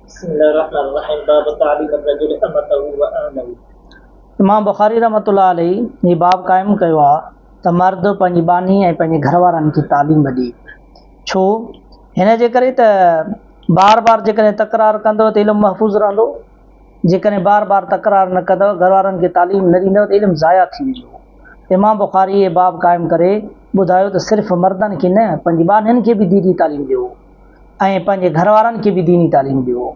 بسم الله الرحمن الرحيم باب تعليم الرجل أمته وأهله. इमाम बुखारी रहमतुल्लाह अलैहि ही बाब क़ाइमु कयो आहे त मर्द पंहिंजी बानी ऐं पंहिंजे घर वारनि खे तालीम ॾे। छो? हिन जे करे त बार बार जेकॾहिं तकरार कंदव त इल्मु महफ़ूज़ रहंदो, जेकॾहिं बार बार तकरार न कंदव, घर वारनि खे तालीम न ॾींदव त इल्मु ज़ाया थी वेंदो। इमाम बुखारी इहे बाब क़ाइमु करे ॿुधायो त सिर्फ़ु मर्दनि खे न, पंहिंजी बानियुनि खे बि दीनी तालीम ॾियो ऐं पंहिंजे घर वारनि खे बि दीनी तालीम ॾियो।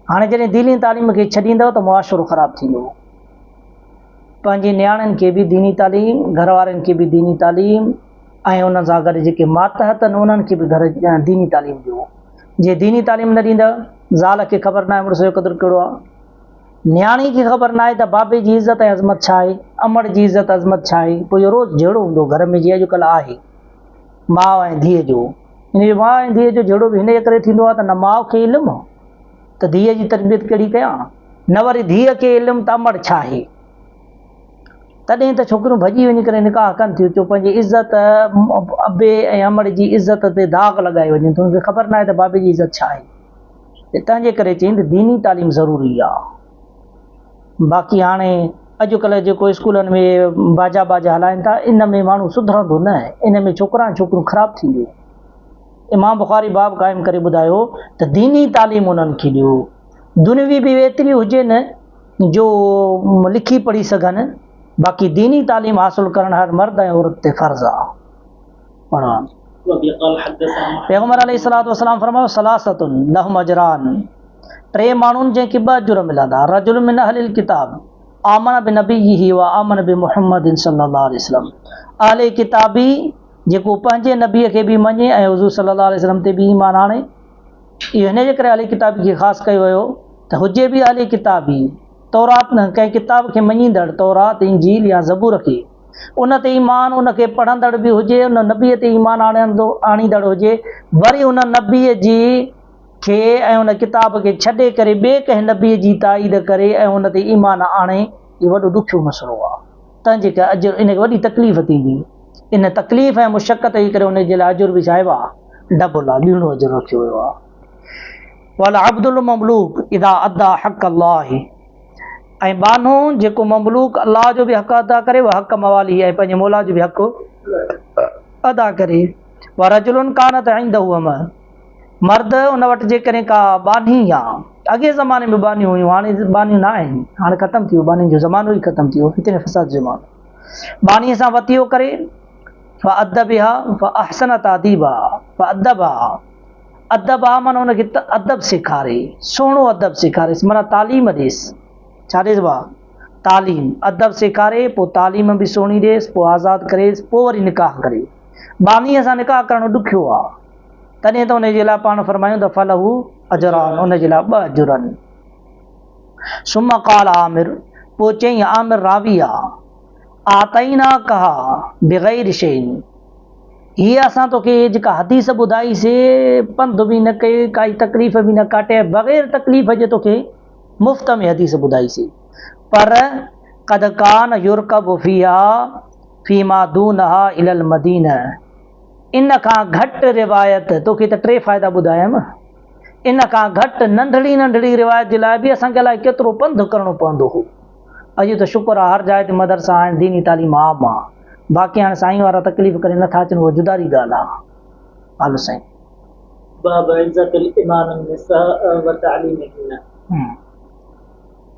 हाणे जॾहिं दीनी तालीम खे छॾींदव त मुआशिरो ख़राबु थींदो। पंहिंजे नियाणियुनि खे बि दीनी तालीम, घर वारनि खे बि दीनी तालीम ऐं उन सां गॾु जेके मातहत आहिनि उन्हनि खे बि दीनी तालीम ॾियो। जे दीनी तालीम न ॾींदव, ज़ाल खे ख़बर न आहे मुड़ुस जो क़दुरु कहिड़ो आहे, न्याणी खे ख़बर न आहे त बाबे जी इज़त ऐं अज़मत छा आहे, अमड़ जी इज़त अज़मत छा आहे, पोइ इहो रोज़ु जहिड़ो हूंदो घर में जीअं अॼुकल्ह आहे माउ ऐं धीअ जो। इन माउ ऐं धीअ जो जहिड़ो बि हिन जे करे थींदो आहे त न माउ खे इल्मु त धीअ जी तरबियत कहिड़ी कयां, न वरी धीअ खे इल्मु त अमड़ छा आहे। तॾहिं त छोकिरियूं भॼी वञी करे निकाह कनि थियूं, छो पंहिंजी इज़त अबे ऐं अमड़ जी इज़त ते दाग़ लॻाए वञनि, त हुनखे ख़बर न आहे त बाबे जी इज़त छा आहे। तंहिंजे करे चईं त दीनी तालीम ज़रूरी आहे। बाक़ी हाणे अॼुकल्ह जेको स्कूलनि में बाजा हलाइनि था, इन में माण्हू सुधरंदो न, इन में छोकिरा ऐं छोकिरियूं ख़राबु थींदियूं। इमाम बुखारी बाब क़ाइमु करे ॿुधायो त दीनी तालीम उन्हनि खे ॾियो। दुनियावी बि एतिरी हुजे न जो लिखी पढ़ी सघनि, बाक़ी दीनी तालीम हासिल करणु हर मर्द ऐं औरत ते फ़र्ज़ आहे। पैगंबर अलैहिस्सलातु वस्सलाम फरमायो सलासतुन लहुम अजरान, टे माण्हुनि जंहिंखे ॿ अजुर मिलंदा। रजुल मिन अहलिल किताब आमन बिनबीही व आमन बिमुहम्मदिन सल्लल्लाहु अलैहि वसल्लम, अहले किताबी जेको पंहिंजे नबीअ खे बि मञे ऐं हुज़ूर सल्लल्लाहु अलैहि वसल्लम ते बि ईमान आणे। इहो हिन जे करे अहले किताबी खे ख़ासि कयो वियो त हुजे बि अहले किताबी, तौरात न कंहिं किताब खे मञींदड़, तौरात इंजील या ज़बूर खे, उन ते ईमान, उनखे पढ़ंदड़ बि हुजे, उन नबीअ ते ईमान आणींदड़ हुजे, वरी उन नबीअ जी खे ऐं उन किताब खे छॾे करे ॿिए कंहिं नबीअ जी ताईद करे ऐं उन ते ईमान आणे, इहो वॾो ॾुखियो मसइलो आहे। तंहिंजे करे अजुर इनखे वॾी तकलीफ़ थींदी। इन तकलीफ़ ऐं मुशक़त जे करे उनजे लाइ अजुर बि साहिबु आहे, डबल आहे, ॿीणो अजुर रखियो वियो आहे। वल अब्दुल ममलूक इदा अदा हक़ अल्लाह, ऐं बानो जेको ममलूक अलाह जो बि हक़ अदा करे, वह हक़ मवाली ऐं पंहिंजे मौला जो बि हक़ अदा करे। व रजुलुन कानत इंदहु अमा, मर्द उन वटि जेकॾहिं का बानी आहे, अॻे ज़माने में बानियूं हुयूं, हाणे बानियूं न आहिनि, हाणे ख़तमु थी वियो, बानियुनि जो ज़मानो ई ख़तमु थी वियो, फितने फ़साद जो ज़मानो। बानीअ सां वतियो करे फ़अदबिहा फ़अहसन तादीबा फ़अदबा, अदब आहे माना हुनखे अदब सेखारे, सुहिणो अदब सेखारेसि, माना तालीम ॾेसि। छा ॾेसि बा? तालीम, अदब सेखारे, पोइ तालीम बि सुहिणी ॾेसि, पोइ आज़ादु करेसि, पोइ वरी निकाह करे। बानीअ सां निकाह करणु ॾुखियो आहे, तॾहिं त उनजे लाइ पाण फरमायूं त फलहू अजरान, उनजे लाइ 2 अजुर आहिनि। सुम क़ाल आमिर, पोइ चईं आमिर रावी आहे, आतईना कहा बिग़ैर शैइन, हीअ असां तोखे जेका हदीस ॿुधाईसीं, पंधु बि न कई, काई तकलीफ़ बि न काटे, बग़ैर तकलीफ़ जे तोखे मुफ़्त में हदीस ॿुधाईसीं। पर क़द कान युरकब फ़ीहा फ़ीमा दूनहा इलल मदीना, इन खां घटि रिवायत, तोखे त 3 फ़ाइदा ॿुधायमि, इन खां घटि नंढड़ी रिवायत जे लाइ बि असांखे अलाए केतिरो पंधु करिणो पवंदो हो। अॼु त शुक्र आहे हर जाइ ते मदरसा आहिनि, दीनी तालीम आम आहे, बाक़ी हाणे साईं वारा तकलीफ़ करे नथा अचनि, उहा जुदारी ॻाल्हि आहे। हलो साईं। باب عزة الإمام النساء وتعليمهن.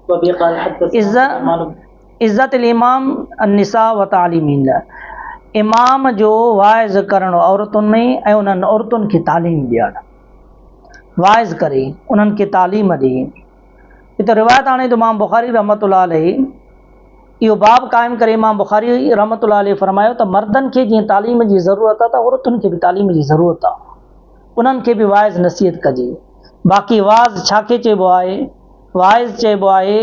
وبه قال حدثنا इज़्ज़त इमाम निसा व तालीमिन, इमाम जो वाइज़ करणु औरतुनि में ऐं उन्हनि औरतुनि खे तालीम ॾियणु, वाइज़ करे उन्हनि खे तालीम ॾे। हिते रिवायत आणे त इमाम बुखारी रहमतुल्लाह अलैहि इहो बाब क़ाइमु करे इमाम बुखारी रहमतुल्लाह अलैहि फरमायो त मर्दनि खे जीअं तालीम जी ज़रूरत आहे, त औरतुनि खे बि तालीम जी ज़रूरत आहे, उन्हनि खे बि वाइज़ नसीहत कजे। बाक़ी वाज़ छाखे चइबो आहे? वाइज़ चइबो आहे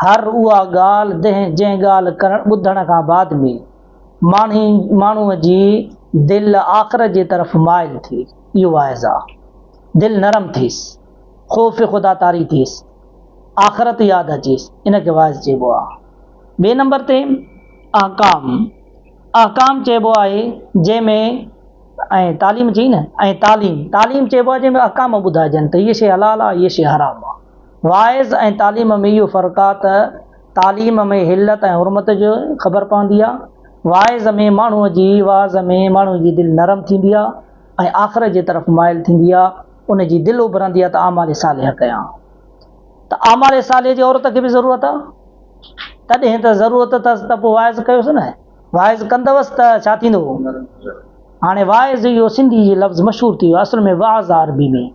हर उहा ॻाल्हि जंहिं ॻाल्हि ॿुधण खां बाद में माण्हूअ जी दिलि आख़िरत जे तरफ़ माइल थिए, इहो वाइज़ आहे। दिलि नरम थिएसि, ख़ौफ़ ख़ुदा तारी थिएसि, आख़िरत यादि अचेसि, इनखे वाइज़ चइबो आहे। ॿिए नंबर ते अहकाम चइबो आहे, जंहिंमें ऐं तालीम चई न, ऐं तालीम चइबो आहे जंहिंमें अहकाम ॿुधाइजनि त हीअ शइ हलाल आहे, हीअ शइ हराम आहे। वाइज़ ऐं तालीम में इहो फ़र्क़ु आहे त तालीम में हिलत ऐं हुरमत जो ख़बर पवंदी आहे। वाइज़ में माण्हूअ जी वाज़ में माण्हूअ जी दिलि नरम थींदी आहे ऐं आख़िरत जे तरफ़ माइल थींदी आहे, उन जी दिलि उभरंदी आहे त आमाल सालिह कयां। त आमाल सालिह जी औरत खे बि ज़रूरत आहे, तॾहिं त ज़रूरत अथसि त पोइ वाइज़ कयोसि न। वाइज़ कंदवसि त छा थींदो? हाणे वाइज़ इहो सिंधी जो लफ़्ज़ मशहूरु थी वियो, असल में वाज़ आहे अरबी में,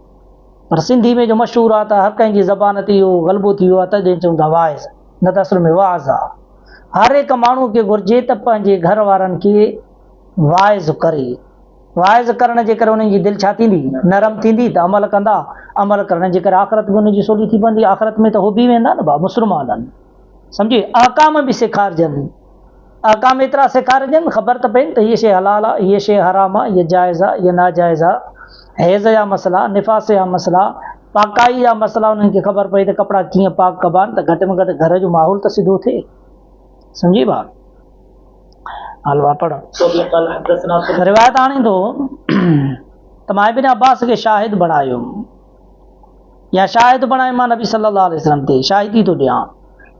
पर सिंधी में जो मशहूरु आहे त हर कंहिंजी ज़बान ते इहो ग़लबो थी वियो आहे, तॾहिं चऊं था वाइज़, न त असल में वाज़ आहे। हर हिकु माण्हू खे घुरिजे त पंहिंजे घर वारनि खे वाइज़ करे। वाइज़ करण जे करे उन्हनि जी दिलि छा थींदी? नरम थींदी, त अमल कंदा। अमल करण जे करे आख़िरत बि उनजी सवली थी पवंदी। आख़िरत में त हो बि वेंदा न भाउ मुस्लमान आहिनि, सम्झे। अहकाम बि सेखारिजनि, अहकाम एतिरा सेखारिजनि ख़बर त पए त हीअ शइ हलाल आहे, हीअ शइ हराम आहे, हीअ जाइज़ आहे, हीअ नाजाइज़ आहे। हैज़ जा मसला, निफ़ास जा मसला, पाकाई जा मसला उन्हनि खे ख़बर पए त कपिड़ा कीअं पाक कबा आहिनि, त घटि में घटि घर जो माहौल त सिधो थिए, सम्झी भाउ। हलवा पढ़ रिवायत आणींदो त मां इब्न अब्बास खे शाहिद बणायो, या शाहिद बणायो मां नबी सल्लल्लाहु अलैहि वसल्लम ते शाहिदी थो ॾियां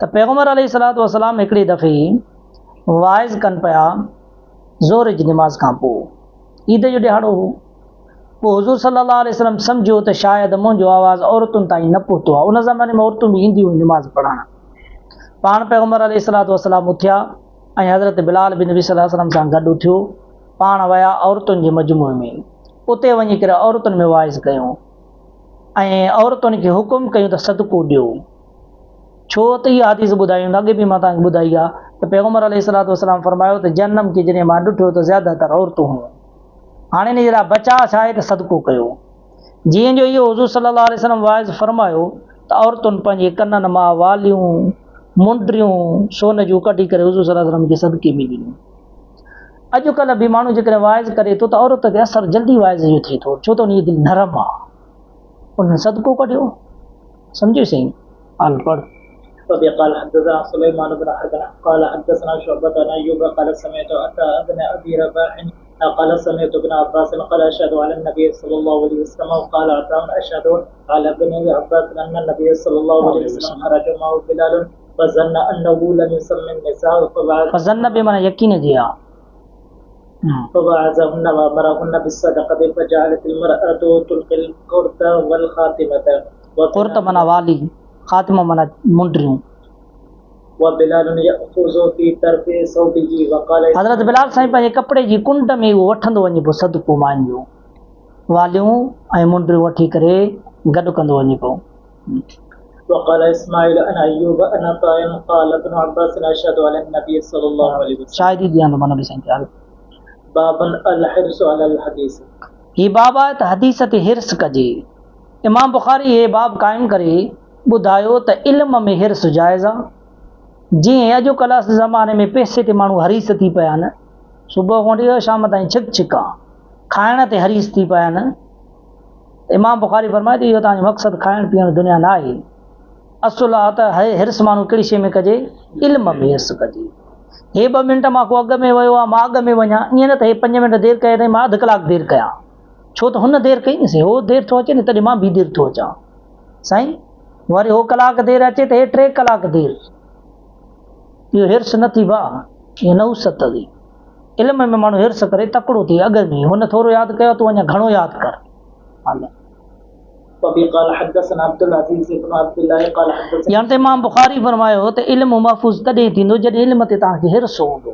त पैगम्बर अलैहिस्सलातु वस्सलाम हिकिड़ी दफ़े वाइज़ कनि पिया ज़ोहर जी निमाज़ खां पोइ। ईद जो ॾिहाड़ो हो। पोइ हुज़ूर सल्लल्लाहु अलैहि वसल्लम सम्झो त शायदि मुंहिंजो आवाज़ु औरतुनि ताईं न पहुतो आहे। उन ज़माने में औरतूं बि ईंदियूं हुयूं निमाज़ पढ़णु। पाण पैगम्बर अलैहिस्सलातु वस्सलाम उथिया ऐं हज़रत बिलाल बि नबी सल्लल्लाहु अलैहि वसल्लम सां गॾु उथियो। पाण विया औरतुनि जे मजमूए में, उते वञी करे औरतुनि में वाइज़ कयूं ऐं औरतुनि खे हुकुम कयूं त सदको ॾियो। छो त इहा हदीस ॿुधायूं, अॻे बि मां तव्हांखे ॿुधाई आहे त पैगम्बर अलैहिस्सलातु वस्सलाम फरमायो त जनम खे जॾहिं मां ॾिठो त ज़्यादातर औरतूं हुयूं। हाणे इन जहिड़ा बचा छा आहे त सदको कयो। जीअं जो इहो हुज़ूर सल्लल्लाहु अलैहि वसल्लम वाइज़ फरमायो त औरतुनि पंहिंजे कननि मां वालियूं, मुंडियूं सोन जूं कढी करे हुज़ूर सल्लल्लाहु अलैहि वसल्लम खे सदके में ॾिनियूं। अॼुकल्ह बि माण्हू जेकॾहिं वाइज़ करे थो त औरत खे असरु जल्दी वाइज़ जो थिए थो, छो त उनजी दिलि नरम आहे, उन सदको कढियो, सम्झो सही। हल पढ़। قال حدثنا سليمان بن حرب قال حدثنا شعبة عن أيوب قال سمعت أتى ابن أبي رباح قال سمعت ابن عباس قال أشهد على النبي صلى الله عليه وسلم وقال عطاء أشهد على ابن عباس أن النبي صلى الله عليه وسلم خرج معه بلال فظن أنه لم يسمى النساء فظن بمعنى يقين दिया فبعثهن وأمرهن بالصدقة فجعلت المرأة تلقي القرط والخاتمة قرط माना वाली, खातिमा माना मुंडियूं। وبلال يأخذ في طرف ثوبه وقال हज़रत बिलाल साईं पंहिंजे कपिड़े जी कुंड में उहो वठंदो वञे पियो सदको मांजो, वालियूं ऐं मुंडियूं वठी करे गॾु कंदो वञे पियो। وقال إسماعيل أن أيوب أن عطاء قال ابن عباس أشهد على النبي صلى الله عليه وسلم शाहिदी ॾियां थो मां नबी साईं खे। باب الحرص على الحديث। ही बाब आहे त हदीस ते हिर्स कजे। इमाम बुखारी हे बाब क़ाइमु करे ॿुधायो त इल्म में हिर्स जाइज़ आहे। जीअं अॼुकल्ह ज़माने में पैसे ते माण्हू हरीस थी पिया आहिनि, सुबुह खां वठी शाम ताईं छिक छिका खाइण ते हरीस थी पिया आहिनि। इमाम बुखारी फरमाए थो इहो तव्हांजो मक़सदु खाइण पीअण दुनिया न आहे। असुल आहे त हिर्स माण्हू कहिड़ी शइ में कजे? इल्म में हिर्स कजे। हे 2 मिंट मां को अॻु में वियो आहे, मां अॻु में वञा, ईअं न त हे 5 मिंट देरि कया अथई मां अधु कलाकु देरि कयां, छो त हुन देरि कई न साईं, हो देरि थो अचे न तॾहिं मां बि देरि थो अचां साईं। वरी हो कलाक देरि अचे त हे 3 कलाक देरि, इहो हिर्स न थी भाउ, इहो नहुसत थी। इल्म में माण्हू हिर्स करे तकिड़ो थिए अॻु में, हुन थोरो यादि कयो तूं अञा घणो यादि कर। हल قال حدثنا عبد العزيز بن عبد الله قال حدثنا यानी त इमाम बुखारी फरमायो त इल्म महफ़ूज़ तॾहिं थींदो जॾहिं इल्म ते तव्हांखे हिर्स हूंदो,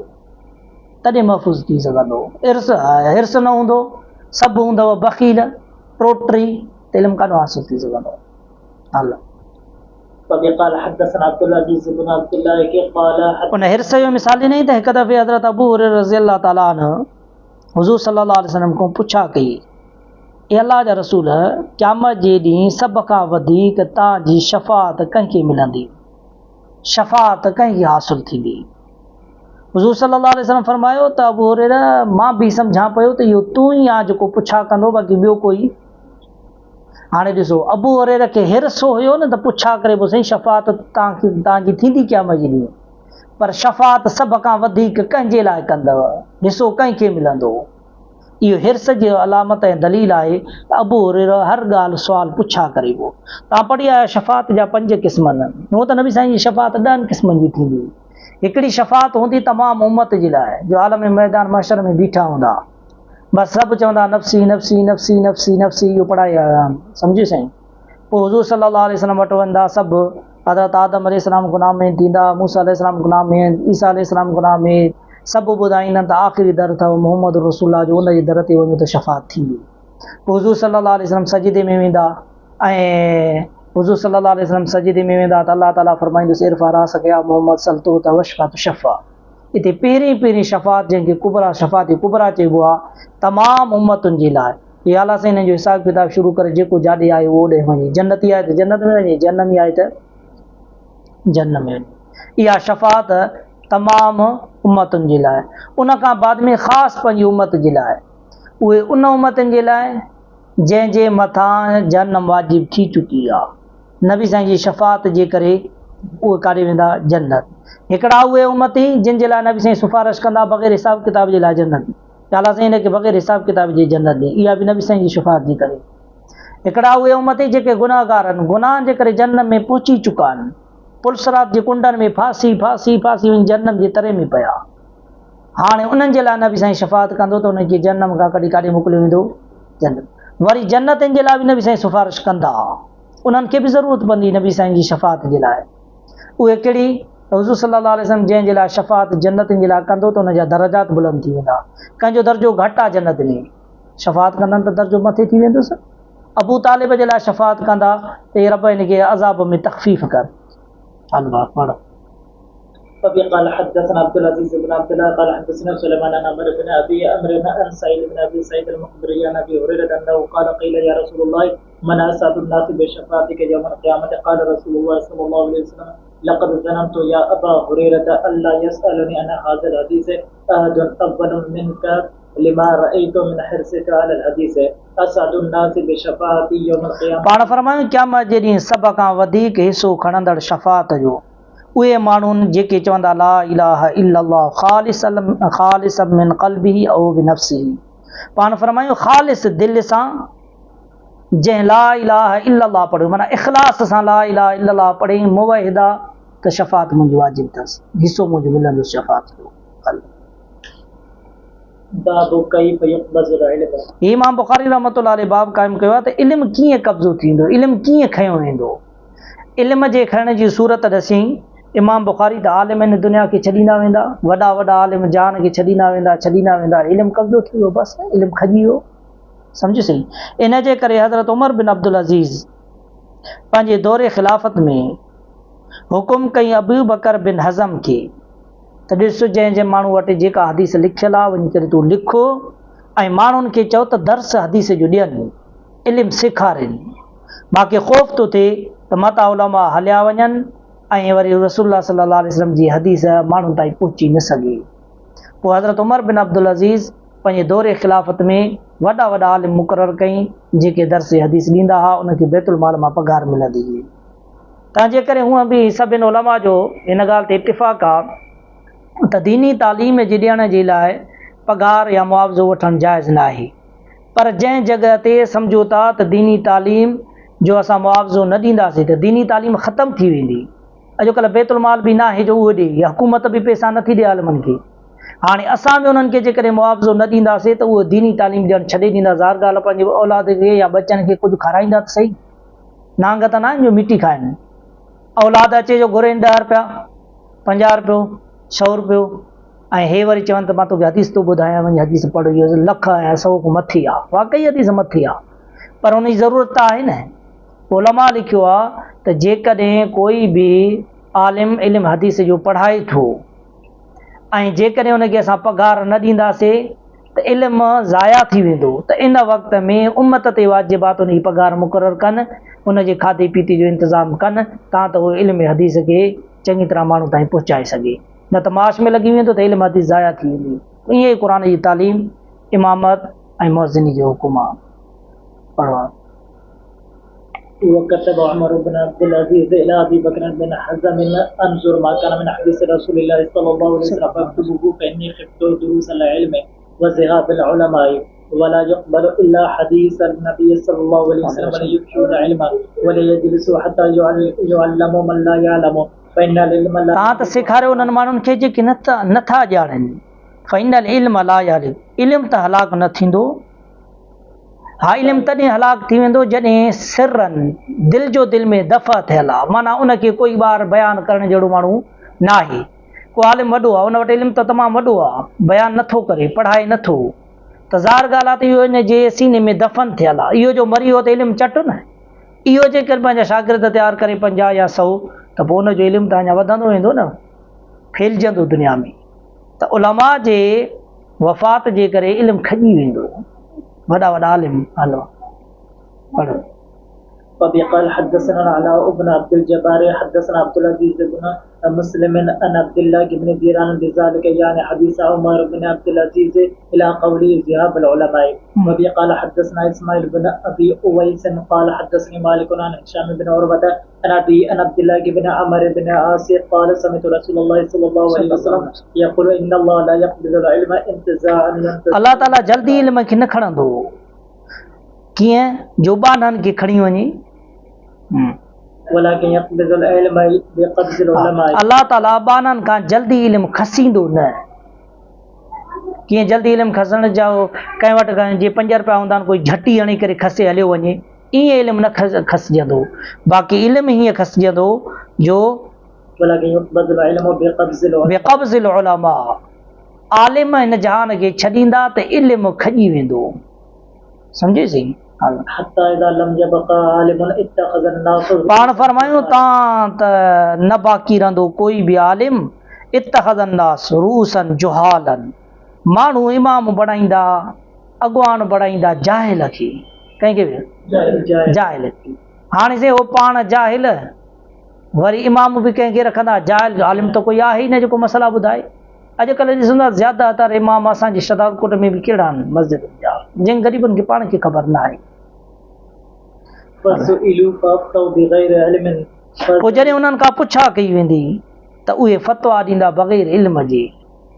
तॾहिं महफ़ूज़ थी सघंदो। हिर्स न हूंदो, सभु हूंदव बख़ील टोटरी, त इल्मु काॾो हासिलु थी सघंदो। हल قال حدثنا عبد العزيز بن عبد الله قال उन हिर्स जो मिसाल ॾिनई त हिकु दफ़े हज़रत अबू हुरैरा रज़ियल्लाहु ताला अन्हु हुज़ूर सल्लल्लाहु अलैहि वसल्लम खां पुछा कई, ए अल्लाह जा रसूल, क़यामत जे ॾींहुं सभ खां वधीक तव्हांजी शफ़ाअत कंहिंखे मिलंदी, शफ़ाअत कंहिंखे हासिलु थींदी? हुज़ूर सल्लल्लाहु अलैहि वसल्लम फरमायो त अबू हुरैरा मां बि सम्झां पियो त इहो तूं ई आहे जेको पुछा कंदो, बाक़ी ॿियो कोई। हाणे ॾिसो अबू हुरैरा खे हिर्स हुयो न त पुछा करे पोइ साईं शफ़ाअत तव्हांजी थींदी क़यामत जे ॾींहुं, पर शफ़ाअत सभ खां वधीक कंहिंजे लाइ कंदव, हिसो कंहिंखे मिलंदो? इहो हिर्स जी अलामत ऐं दलील आहे त अबू हुरैरा हर ॻाल्हि सुवाल पुछा करे पियो। तव्हां पढ़ी आया शफ़ात जा 5 क़िस्म आहिनि। हूअं त नबी साईं जी शफ़ात 10 क़िस्मनि जी थींदी। हिकिड़ी शफ़ात हूंदी तमामु उम्मत जे लाइ, जो आलम मैदान महशर में बीठा हूंदा, बसि सभु चवंदा नफ़्सी नफ़्सी नफ़्सी नफ़्सी नफ़्सी, इहो पढ़ाए आया आहिनि। सम्झी साईं? पोइ हुज़ूर सल्लल्लाहु अलैहि वसल्लम वटि वेंदा सभु, हज़रत आदम अलैहिस्सलाम गुनाह में थींदा, मूसा अलैहिस्सलाम गुनाह में, ईसा अलैहिस्सलाम गुनाह में, सभु ॿुधाईंदा त आख़िरी दर अथव मोहम्मद रसूलुल्लाह जो, उन जे दर ते वञो त शफ़ात थींदी। पोइ हुज़ूर सल्लल्लाहु अलैहि वसल्लम सजदे में वेंदा, ऐं हुज़ूर सल्लल्लाहु अलैहि वसल्लम सजदे में वेंदा त अल्लाह ताला फरमाईंदुसि इरफ़ा रासक या मोहम्मद सल्तो त वशफ़ा त शफ़ा। हिते पहिरीं शफ़ात जंहिंखे कुबरा शफ़ात कुबरा चइबो आहे, तमामु उम्मतुनि जे लाइ। इहा अलाह साईं हिन जो हिसाब किताब शुरू करे, जेको जाॾे आहे उहो ओॾे वञे, जन्नती आहे त जन्नत में वञे, जहन्नमी आहे त जहन्नम में वञे। इहा शफ़ात तमामु उम्मतुनि जे लाइ। उन खां बाद में ख़ासि पंहिंजी उम्मत जे लाइ, उहे उन उम्मतुनि जे लाइ जंहिंजे मथां जहन्नम वाजिब थी चुकी आहे। नबी साईं जी शफ़ात जे करे उहे काॾे वेंदा? जन्नत। हिकिड़ा उहे उम्मती जिन जे लाइ नबी साईं सिफ़ारिश कंदा बग़ैर हिसाब किताब जे लाइ जन्नत, अल्लाह साईं हिनखे बग़ैर हिसाब किताब जी जन्नत ॾे, इहा बि नबी साईं जी शफ़ात जे करे। हिकिड़ा उहे उम्मती जेके गुनाहगार आहिनि, गुनाह जे करे जहन्नम में पहुची चुका आहिनि, पुलसरात जे कुंडनि में फासी फासी फासी वञी जहन्नम जे तरे में पिया, हाणे उन्हनि जे लाइ नबी साईं शफ़ात कंदो त उनखे जहन्नम खां कढी काॾे मोकिलियो वेंदो? जन्नत। वरी जन्नतनि जे लाइ बि नबी साईं सिफ़ारिश कंदा, उन्हनि खे बि ज़रूरत पवंदी नबी साईं जी शफ़ात जे लाइ। उहे कहिड़ी? हुज़ूर सल्लल्लाहु अलैहि वसल्लम जंहिं जे लाइ शफ़ात जन्नतनि जे लाइ कंदो त उनजा दरजात बुलंद थी वेंदा। कंहिंजो दर्जो घटि आहे जन्नत में, शफ़ात कंदनि त दर्जो मथे थी वेंदुसि। अबू तालिब जे लाइ शफ़ात कंदा त रब हिनखे अज़ाब में तख़फ़ीफ़ कर। अल्लाह पढ़। وفي قال حدثنا عبد العزيز بن عبد الله قال حدثنا سليمان عن عمرو بن ابي عمرو عن سعيد بن ابي سعيد المخبري عن ابي هريره انه قال قيل يا رسول الله من اسعد الناس بشفاعتك يوم القيامه؟ قال رسول الله صلى الله عليه وسلم لقد ظننت يا ابا هريره الا يسالني عن هذا الحديث احد افضل منك لما رايت من حرصك على الحديث اسعد الناس بشفاعتي يوم القيامه। पाण फरमायूं क़यामत जे ॾींहुं सभ खां वधीक हिसो खणंदड़ शफ़ात जो उहे माण्हुनि जेके चवंदा ला इलाहा इल्लल्लाह ख़ालिस मिन क़ल्बिही औ बिनफ़्सिही। पाण फरमायूं ख़ालिस दिलि सां जंहिं ला इलाहा इल्लल्लाह पढ़ियो, माना इख़लास सां ला इलाहा इल्लल्लाह पढ़ी मुवहिदा, त शफ़ात मुंहिंजी वाजिब अथसि, हिसो मुंहिंजो मिलंदुसि शफ़ात जो। इमाम बुख़ारी रहमतुल्लाह अलैह बाब क़ाइमु कयो आहे त इल्मु कीअं कब्ज़ो थींदो, इल्मु कीअं खयो वेंदो। इल्म जे खणण जी सूरत ॾसी इमाम बुख़ारी त आलिम इन दुनिया खे छॾींदा वेंदा, वॾा वॾा आलिम जान खे छॾींदा वेंदा, इल्मु कब्ज़ो थी वियो, बसि इल्मु खजी वियो। सम्झि सही? इन जे करे हज़रत उमर बिन अब्दुल अज़ीज़ पंहिंजे दौरे ख़िलाफ़त में हुकुम कई अबू बकर बिन हज़म खे त ॾिस जंहिं माण्हू वटि जेका हदीस लिखियलु आहे वञी करे तूं लिखो ऐं माण्हुनि खे चओ त दर्स हदीस जो ॾियनि, इल्मु सेखारनि। मूंखे ख़ौफ़ थो थिए त मता उलमा हलिया वञनि ऐं वरी रसूलुल्लाह सल्लल्लाहु अलैहि वसल्लम जी हदीस माण्हुनि ताईं पहुची न सघे। पोइ हज़रत उमर बिन अब्दुल अज़ीज़ पंहिंजे दौरे ख़िलाफ़त में वॾा वॾा आलिम मुक़ररु कई जेके दर्स हदीस ॾींदा हुआ, उनखे बैतुल माल मां पघार मिलंदी हुई। तंहिंजे करे हूअं बि सभिनी उलमा जो हिन ॻाल्हि ते इतिफ़ाक़ आहे त दीनी तालीम जे ॾियण जे लाइ पघार या मुआवज़ो वठणु जाइज़ न आहे, पर जंहिं जॻह ते सम्झो था त दीनी तालीम जो असां मुआवज़ो न ॾींदासीं त दीनी तालीम ख़तमु थी वेंदी। अॼुकल्ह बैतुल माल बि न आहे जो उहो ॾे, या हुकूमत बि पैसा नथी ॾे आलिमनि खे। हाणे असां बि उन्हनि खे जेकॾहिं मुआवज़ो न ॾींदासीं त उहो दीनी तालीम ॾियणु छॾे ॾींदा। ज़ाहिर ॻाल्हि आहे पंहिंजे औलाद खे या बचनि खे कुझु खाराईंदा त सही, नांग त न आहिनि जो मिटी खाइनि। औलाद अचे जो घुरनि 10 रुपया 50 रुपयो 100 रुपयो, ऐं हे वरी चवनि त मां तोखे हदीस थो ॿुधायां, वञी हदीस पढ़, इहो लख ऐं 100 खां मथे आहे, वाक़ई हदीस मथे आहे, पर उन जी ज़रूरत त आहे न। उलमा लिखियो आहे त जेकॾहिं कोई बि आलिम इल्मु हदीस जो पढ़ाए थो ऐं जेकॾहिं उनखे असां पघार न ॾींदासीं त इल्मु ज़ाया थी वेंदो। त इन वक़्त में उम्मत ते वाजिबात उनजी पघार मुक़ररु कनि, उनजे खाधे पीते जो इंतज़ाम कनि, तां त उहो इल्मु हदीस खे चङी तरह माण्हू ताईं पहुचाए सघे, न त माश में लॻी वेंदो त इल्मु हदीस ज़ाया थी वेंदी। ईअं ई क़ुर जी तालीम, इमामत ऐं मुअज़्ज़िनी जो हुकुम आहे। पढ़ो। وكتب عمر بن عبد العزيز الى ابي بكر بن حزم انظر ما كان من حديث رسول الله صلى الله عليه وسلم فاكتبه فاني خفت دروس العلم وذهاب العلماء ولا يقبل إلا حديث النبي صلى الله عليه وسلم ولا يفشوا العلم ولا يجلسوا حتى يعلموا من لا يعلم فإن العلم لا तव्हां त सेखारियो उन्हनि माण्हुनि खे जेके नथा ॼाणनि फ़इनल इल्म ला यालिक इल्मु त हलाक न थींदो हा इल्मु तॾहिं हलाक थी वेंदो जॾहिं सिरनि दिलि जो दिलि में दफ़ा थियल आहे माना उनखे कोई ॿार बयानु करण जहिड़ो माण्हू न आहे को आलिम वॾो आहे उन वटि इल्मु त तमामु वॾो आहे बयानु नथो करे पढ़ाए नथो त ज़ाहिर ॻाल्हि आहे त इहो इन जे सीने में दफ़न थियल आहे इहो जो मरी वियो त इल्मु चट न इहो जेकर पंहिंजा शागिर्द तयारु करे 50 या 100 त पोइ उनजो इल्मु त अञा वधंदो वेंदो न फैलिजंदो दुनिया में त उलमा जे वफ़ात जे करे इल्मु खॼी वेंदो वॾा वॾा आलिम हलो पढ़ो قال حدثنا العلاء بن عبد الجبار حدثنا عبد العزيز بن مسلم عن عبد الله بن ديران بذلك يعني حديث عمر بن عبد العزيز الى قوله ذهاب العلماء وبي قال حدثنا اسماعيل بن ابي اويس قال حدثني مالك عن هشام بن عروه عن ابي عن عبد الله بن عمرو بن عاص قال سمعت رسول الله صلى الله عليه وسلم يقول ان الله لا يقبض العلم انتزاعا الله تعالى जल्दी इल्म खे न खणंदो कीअं जो बाननि खे खणी वञे ولكن يقبض العلم بقبض العلماء अल्लाह ताला बाननि खां जल्दी इल्मु खसींदो न कीअं जल्दी इल्मु खसण जा कंहिं वटि जीअं 5 रुपया हूंदा आहिनि कोई झटी हणी करे खसे हलियो वञे ईअं इल्मु न खसजंदो बाक़ी इल्मु हीअं खसजंदो जो ولكن يقبض العلم بقبض العلماء आलिम हिन जहान खे छॾींदा त इल्मु खॼी वेंदो सम्झे सही حتى اذا لم يبقى عالم اتخذ الناس पाण फरमायूं तव्हां त न बाक़ी रहंदो कोई बि आलिम इत्तखज़ الناس रूसन जुहालन माण्हू इमाम बणाईंदा अॻवान बणाईंदा जाहिल खे कंहिंखे बि जाहिल खे हाणे से हो पाण जाहिल वरी इमाम बि कंहिंखे रखंदा जाहिल आलिम त कोई आहे ई न जेको मसला ॿुधाए अॼुकल्ह ॾिसंदा ज़्यादातर इमाम असांजे शदादकोट में बि कहिड़ा आहिनि मस्जिद जा जिन ग़रीबनि खे पाण खे ख़बर न आहे पोइ जॾहिं उन्हनि खां पुछा कई वेंदी त उहे फ़तवा ॾींदा बग़ैर इल्म जे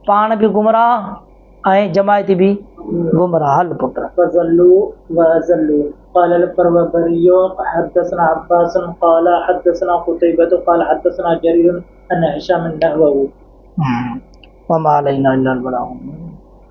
पाण बि गुमराह ऐं जमायत बि गुमराह हल पुट قال الفروبري حدثنا عباس قال حدثنا قتيبة قال حدثنا جرير أن هشام نحوه وما علينا إلا البلاغ